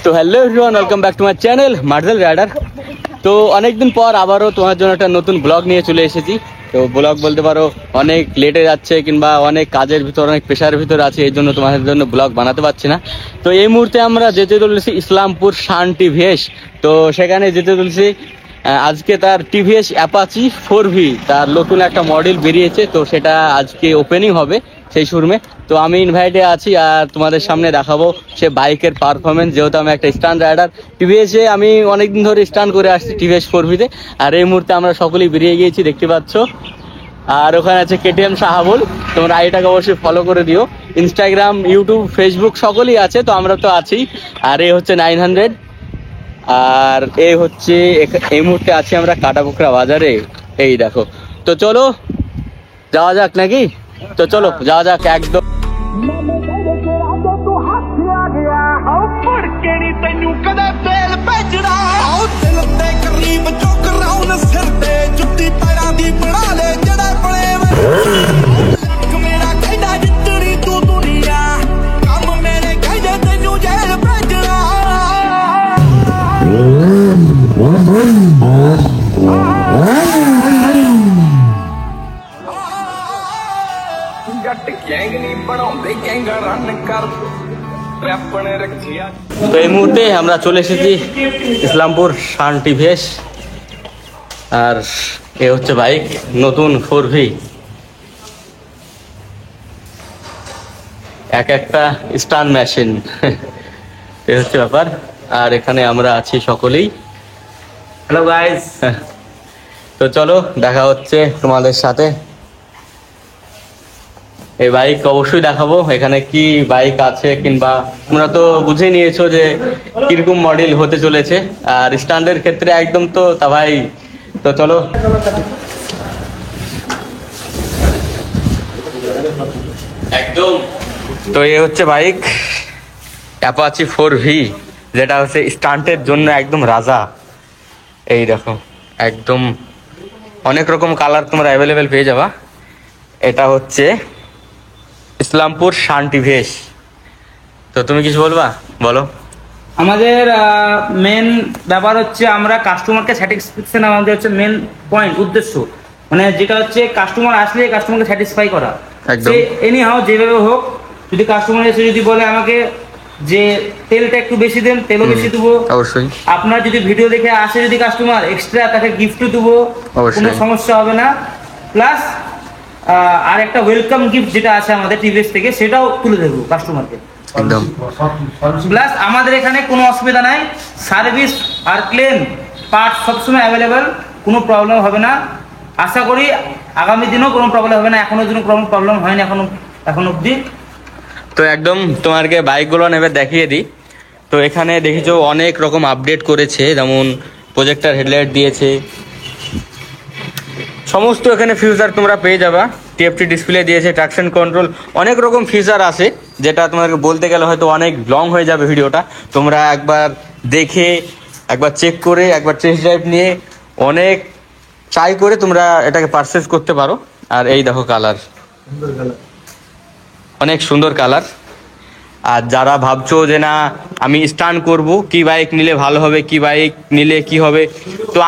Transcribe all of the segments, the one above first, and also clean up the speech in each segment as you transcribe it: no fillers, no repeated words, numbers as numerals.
তো hello everyone, welcome back to my channel মার্জেল rider. তো অনেকদিন পর আবারও তোমার জন্য একটা নতুন ব্লগ নিয়ে চলে এসেছি। তো ব্লগ বলতে পারো অনেক লেটে যাচ্ছে কিংবা অনেক কাজের ভিতর অনেক প্রেশারের ভিতর আছে, এই জন্য তোমাদের জন্য ব্লগ বানাতে পারছি না। তো এই মুহূর্তে আমরা যেতে চলেছি ইসলামপুর শান টিভিএস। তো সেখানে যেতে চলেছি, আজকে তার টিভিএস অ্যাপাচি 4V তার নতুন একটা মডেল বেরিয়েছে, তো সেটা আজকে ওপেনিং হবে সেই শোরুমে। তো আমি ইনভাইটে আছি আর তোমাদের সামনে দেখাবো সে বাইকের পারফরমেন্স, যেহেতু আমি একটা স্টান্ট রাইডার। টিভিএসে আমি অনেকদিন ধরে স্টান্ট করে আসছি টিভিএস 4Vতে, আর এই মুহূর্তে আমরা সকলেই বেরিয়ে গিয়েছি, দেখতে পাচ্ছ। আর ওখানে আছে KTM শাহাবুল, তোমরা আইটাকে অবশ্যই ফলো করে দিও। ইনস্টাগ্রাম, ইউটিউব, ফেসবুক সকলেই আছে, তো আমরা তো আছি। আর এই হচ্ছে 900, আর এই হচ্ছে এই মুহূর্তে আছি আমরা কাটাপুকরা বাজারে, এই দেখো। তো চলো যাওয়া যাক নাকি? তো চলো যাওয়া যাক একদম। তো এই মুহূর্তে আমরা চলে এসেছি ইসলামপুর শান টিভিএস, আর এ হচ্ছে বাইক নতুন 4V, এক একটা স্টান মেশিন, এ হচ্ছে ব্যাপার। আর এখানে আমরা আছি সকলেই। হ্যালো গাইস, তো চলো দেখা হচ্ছে তোমাদের সাথে। এই বাইক অবশ্যই দেখাবো, এখানে কি বাইক আছে, কিংবা তোমরা তো বুঝে নিয়েছো যে কিরকম মডেল হতে চলেছে। আর স্ট্যান্ডের ক্ষেত্রে একদম তো তা ভাই। তো চলো একদম। তো এ হচ্ছে বাইক অ্যাপাচি 4V, যেটা হচ্ছে স্টান্টের জন্য একদম রাজা। এই দেখো, একদম অনেক রকম কালার তোমরা অ্যাভেলেবেল পেয়ে যাবা। এটা হচ্ছে ইসলামপুর শান টিভিএস। তো তুমি কিছু বলবা? বলো। আমাদের মেন ব্যাপার হচ্ছে আমরা কাস্টমারকে স্যাটিসফ্যাকশন, আমাদের হচ্ছে মেন পয়েন্ট, উদ্দেশ্য। মানে যেটা হচ্ছে কাস্টমার আসলে কাস্টমারকে স্যাটিসফাই করা, সে এনি হাও যেভাবে হোক। যদি কাস্টমার এসে যদি বলে আমাকে যে তেলটা একটু বেশি দেন, তেলও বেশি দেবো অবশ্যই। আপনার যদি ভিডিও দেখে আসে যদি কাস্টমার, এক্সট্রা তাকে গিফটও দেবো, কোনো সমস্যা হবে না। প্লাস আর একটা ওয়েলকাম গিফট যেটা আছে আমাদের টিভিএস থেকে, সেটাও তুলে দেবো কাস্টমারকে একদম। প্লাস আমাদের এখানে কোনো অসুবিধা নাই, সার্ভিস আর ক্লেম পার্ট সবসময় অ্যাভেলেবেল, কোনো প্রবলেম হবে না। আশা করি আগামী দিনেও কোনো প্রবলেম হবে না, এখনো যেন কোনো প্রবলেম হয়নি এখন অবধি। তো একদম তোমাকে বাইকগুলো নেবে দেখিয়ে দিই। তো এখানে দেখেছো অনেক রকম আপডেট করেছে, যেমন প্রজেক্টর হেডলাইট দিয়েছে, সমস্ত এখানে ফিচার তোমরা পেয়ে যাবা। TFT ডিসপ্লে দিয়েছে, ট্রাকশন কন্ট্রোল, অনেক রকম ফিচার আছে, যেটা তোমাকে বলতে গেলে হয়তো অনেক লং হয়ে যাবে ভিডিওটা। তোমরা একবার দেখে, একবার চেক করে, একবার টেস্ট ড্রাইভ নিয়ে, অনেক ট্রাই করে তোমরা এটাকে পারচেজ করতে পারো। আর এই দেখো কালার, অনেক সুন্দর কালার। আর যারা ভাবছো যে না আমি স্টান্ট করব, কি বাইক নিলে ভালো হবে, কি বাইক নিলে কি হবে, তো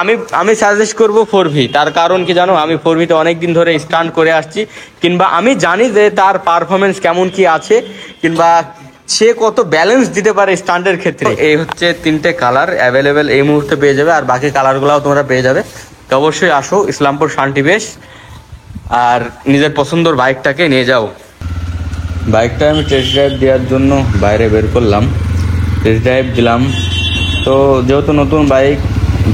আমি সাজেস্ট করব 4V। তার কারণ কি জানো, আমি 4Vতে অনেক দিন ধরে স্টান্ট করে আসছি, কিংবা আমি জানি যে তার পারফরমেন্স কেমন কি আছে, কিংবা সে কত ব্যালেন্স দিতে পারে স্টান্টের ক্ষেত্রে। এই হচ্ছে 3টে কালার অ্যাভেলেবেল এই মুহূর্তে পেয়ে যাবে, আর বাকি কালারগুলোও তোমরা পেয়ে যাবে। তো অবশ্যই আসো ইসলামপুর শান টিভিএস, আর নিজের পছন্দের বাইকটাকে নিয়ে যাও। বাইকটা আমি টেস্ট ড্রাইভ দেওয়ার জন্য বাইরে বের করলাম, টেস্ট ড্রাইভ দিলাম। তো যেহেতু নতুন বাইক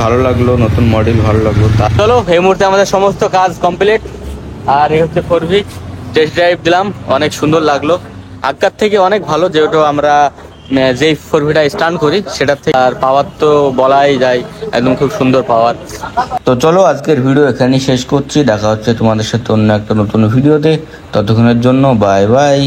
ভালো লাগলো, নতুন মডেল ভালো লাগলো, তা চলো এই মুহূর্তে আমাদের সমস্ত কাজ কমপ্লিট। আর এই হচ্ছে 4V, টেস্ট ড্রাইভ দিলাম, অনেক সুন্দর লাগলো, আগকার থেকে অনেক ভালো। যেহেতু আমরা যেই 4Vটা স্টান্ট করি সেটার থেকে, আর পাওয়ার তো বলাই যায়, একদম খুব সুন্দর পাওয়ার। তো চলো আজকের ভিডিও এখানেই শেষ করছি, দেখা হচ্ছে তোমাদের সাথে অন্য একটা নতুন ভিডিওতে। ততক্ষণের জন্য বাই বাই।